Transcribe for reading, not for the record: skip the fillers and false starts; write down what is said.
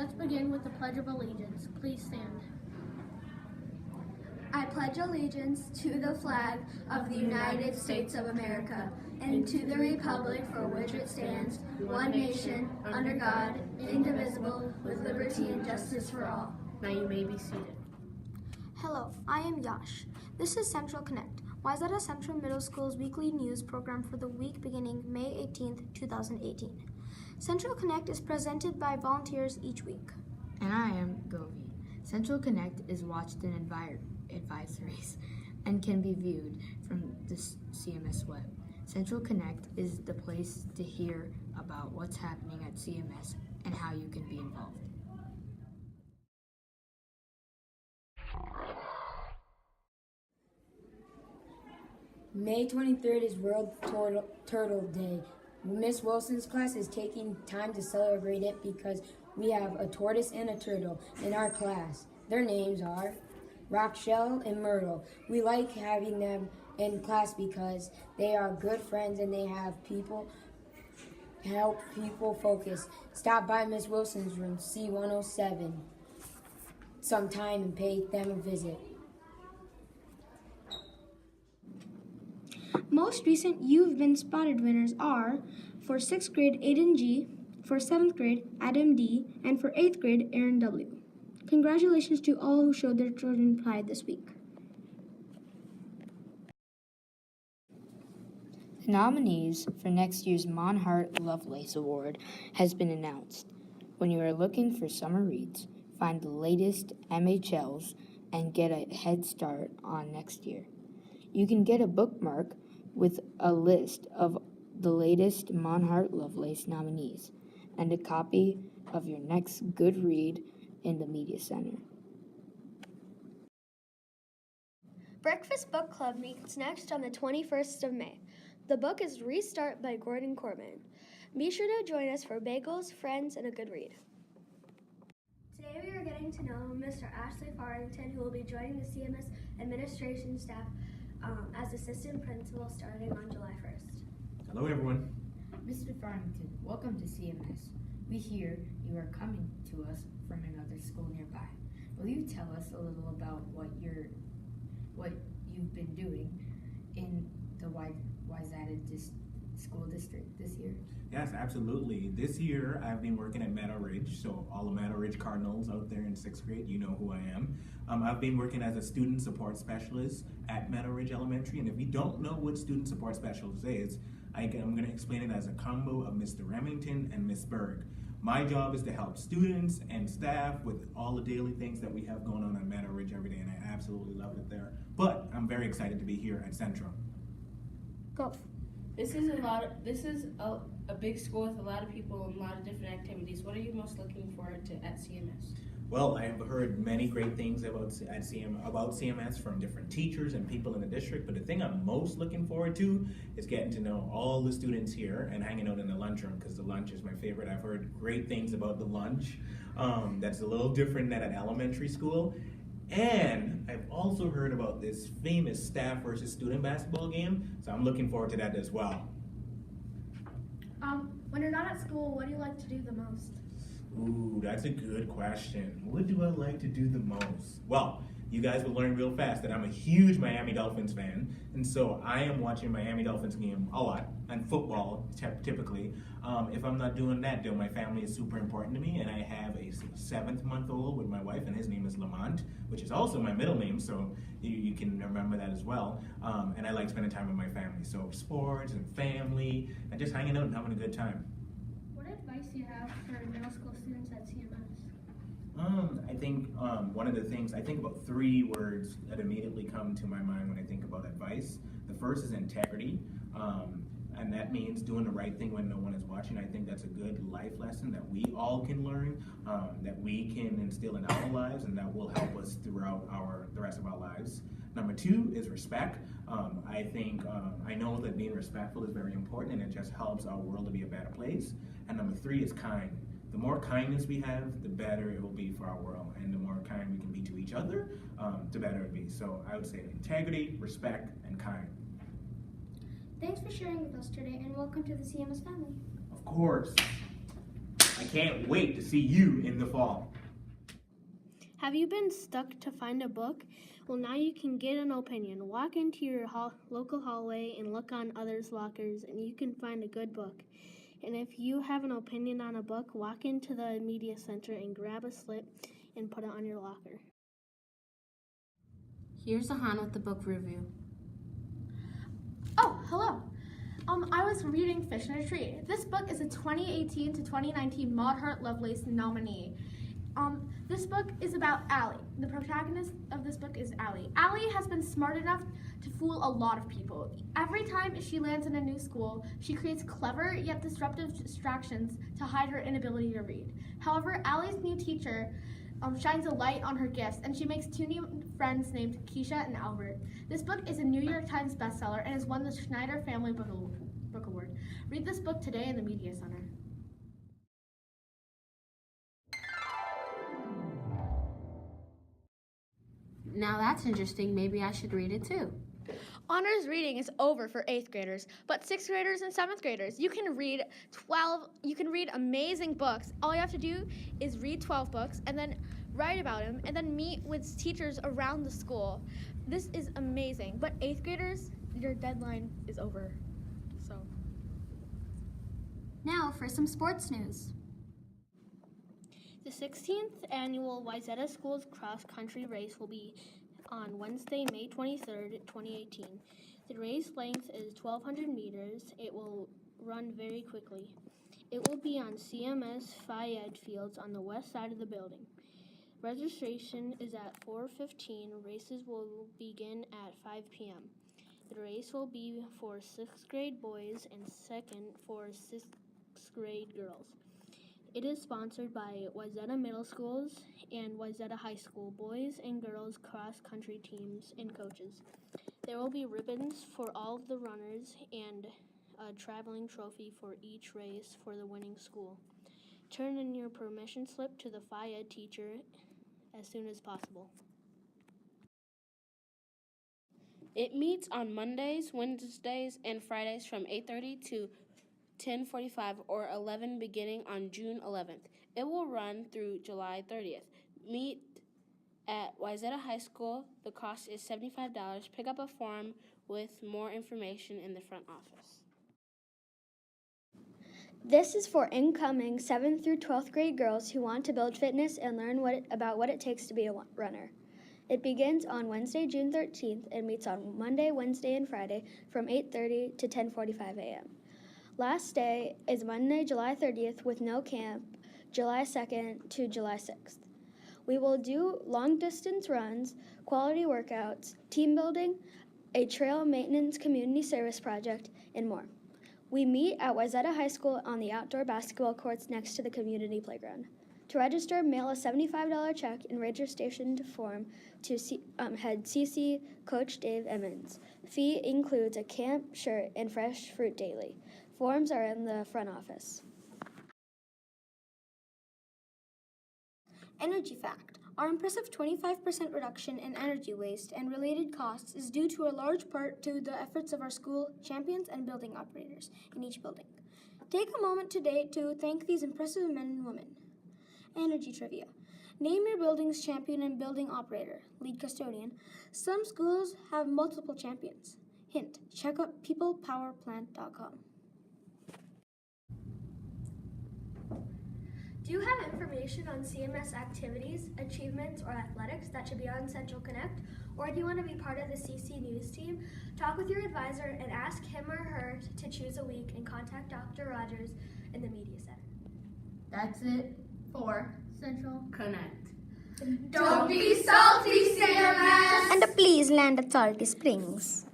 Let's begin with the Pledge of Allegiance. Please stand. I pledge allegiance to the flag of the United States of America and to the republic for which it stands, one nation, under God, indivisible, with liberty and justice for all. Now you may be seated. Hello, I am Yash. This is Central Connect, Wayzata Central Middle School's weekly news program for the week beginning May 18th, 2018. Central Connect is presented by volunteers each week. And I am Govi. Central Connect is watched in advisories and can be viewed from the CMS web. Central Connect is the place to hear about what's happening at CMS and how you can be involved. May 23rd is World Turtle Day. Miss Wilson's class is taking time to celebrate it because we have a tortoise and a turtle in our class. Their names are Rockshell and Myrtle. We like having them in class because they are good friends and they help people focus. Stop by Miss Wilson's room, C107, sometime and pay them a visit. Most recent You've Been Spotted winners are, for 6th grade, Aiden G., for 7th grade, Adam D., and for 8th grade, Aaron W. Congratulations to all who showed their children pride this week. The nominees for next year's Monhart Lovelace Award has been announced. When you are looking for summer reads, find the latest MHLs and get a head start on next year. You can get a bookmark with a list of the latest Monhart Lovelace nominees and a copy of your next good read in the Media Center. Breakfast Book Club meets next on the 21st of May. The book is Restart by Gordon Corman. Be sure to join us for bagels, friends, and a good read. Today we are getting to know Mr. Ashley Farrington, who will be joining the CMS administration staff as assistant principal starting on July 1st. Hello everyone. Mr. Farrington, welcome to CMS. We hear you are coming to us from another school nearby. Will you tell us a little about what you've been doing in the Wayzata school district this year? Yes, absolutely. This year I've been working at Meadow Ridge, so all the Meadow Ridge Cardinals out there in 6th grade, you know who I am. I've been working as a student support specialist at Meadow Ridge Elementary, and if you don't know what student support specialist is, I'm going to explain it as a combo of Mr. Remington and Miss Berg. My job is to help students and staff with all the daily things that we have going on at Meadow Ridge every day, and I absolutely love it there. But I'm very excited to be here at Central. Go. This is a big school with a lot of people and a lot of different activities. What are you most looking forward to at CMS? Well, I have heard many great things about CMS from different teachers and people in the district, but the thing I'm most looking forward to is getting to know all the students here and hanging out in the lunchroom, because the lunch is my favorite. I've heard great things about the lunch. That's a little different than an elementary school. And I've also heard about this famous staff versus student basketball game, so I'm looking forward to that as well. When you're not at school, what do you like to do the most? Ooh, that's a good question. What do I like to do the most? Well, you guys will learn real fast that I'm a huge Miami Dolphins fan, and so I am watching Miami Dolphins game a lot, and football typically. If I'm not doing that, though, my family is super important to me, and I have a 7-month-old with my wife, and his name is Lamont, which is also my middle name, so you can remember that as well. And I like spending time with my family, so sports and family, and just hanging out and having a good time. What advice do you have for middle school students at CMS? I think one of the things, I think about 3 words that immediately come to my mind when I think about advice. The first is integrity, and that means doing the right thing when no one is watching. I think that's a good life lesson that we all can learn, that we can instill in our lives, and that will help us throughout the rest of our lives. Number 2 is respect. I know that being respectful is very important, and it just helps our world to be a better place. And number 3 is kind. The more kindness we have, the better it will be for our world, and the more kind we can be to each other, the better it will be. So I would say integrity, respect, and kind. Thanks for sharing with us today, and welcome to the CMS family. Of course. I can't wait to see you in the fall. Have you been stuck to find a book? Well, now you can get an opinion. Walk into your local hallway and look on others' lockers, and you can find a good book. And if you have an opinion on a book, walk into the media center and grab a slip and put it on your locker. Here's Ahan with the book review. Oh, hello. I was reading Fish in a Tree. This book is a 2018 to 2019 Maud Hart Lovelace nominee. This book is about Allie. The protagonist of this book is Allie. Allie has been smart enough to fool a lot of people. Every time she lands in a new school, she creates clever yet disruptive distractions to hide her inability to read. However, Allie's new teacher shines a light on her gifts, and she makes two new friends named Keisha and Albert. This book is a New York Times bestseller and has won the Schneider Family Book Award. Read this book today in the Media Center. Now that's interesting. Maybe I should read it too. Honors reading is over for 8th graders, but 6th graders and 7th graders, you can read amazing books. All you have to do is read 12 books and then write about them and then meet with teachers around the school. This is amazing, but 8th graders, your deadline is over. So Now for some sports news. The 16th annual Wayzata Schools Cross Country Race will be on Wednesday, May 23rd, 2018. The race length is 1,200 meters. It will run very quickly. It will be on CMS Fayed Fields on the west side of the building. Registration is at 4:15. Races will begin at 5 p.m. The race will be for 6th grade boys and second for 6th grade girls. It is sponsored by Wayzata Middle Schools and Wayzata High School boys and girls cross-country teams and coaches. There will be ribbons for all of the runners and a traveling trophy for each race for the winning school. Turn in your permission slip to the Fayed teacher as soon as possible. It meets on Mondays, Wednesdays, and Fridays from 8:30 to 10:45 or 11 beginning on June 11th. It will run through July 30th. Meet at Wayzata High School. The cost is $75. Pick up a form with more information in the front office. this is for incoming 7th through 12th grade girls who want to build fitness and learn about what it takes to be a runner. It begins on Wednesday, June 13th, and meets on Monday, Wednesday, and Friday from 8:30 to 10:45 a.m. Last day is Monday, July 30th with no camp, July 2nd to July 6th. We will do long-distance runs, quality workouts, team building, a trail maintenance community service project, and more. We meet at Wayzata High School on the outdoor basketball courts next to the community playground. To register, mail a $75 check and registration form to head CC Coach Dave Emmons. Fee includes a camp shirt and fresh fruit daily. Forms are in the front office. Energy fact. Our impressive 25% reduction in energy waste and related costs is due to a large part to the efforts of our school champions and building operators in each building. Take a moment today to thank these impressive men and women. Energy trivia. Name your building's champion and building operator, lead custodian. Some schools have multiple champions. Hint, check out peoplepowerplant.com. Do you have information on CMS activities, achievements, or athletics that should be on Central Connect? Or do you want to be part of the CC News team? Talk with your advisor and ask him or her to choose a week and contact Dr. Rogers in the Media Center. That's it for Central Connect. Don't be salty, CMS! And please land at Salty Springs.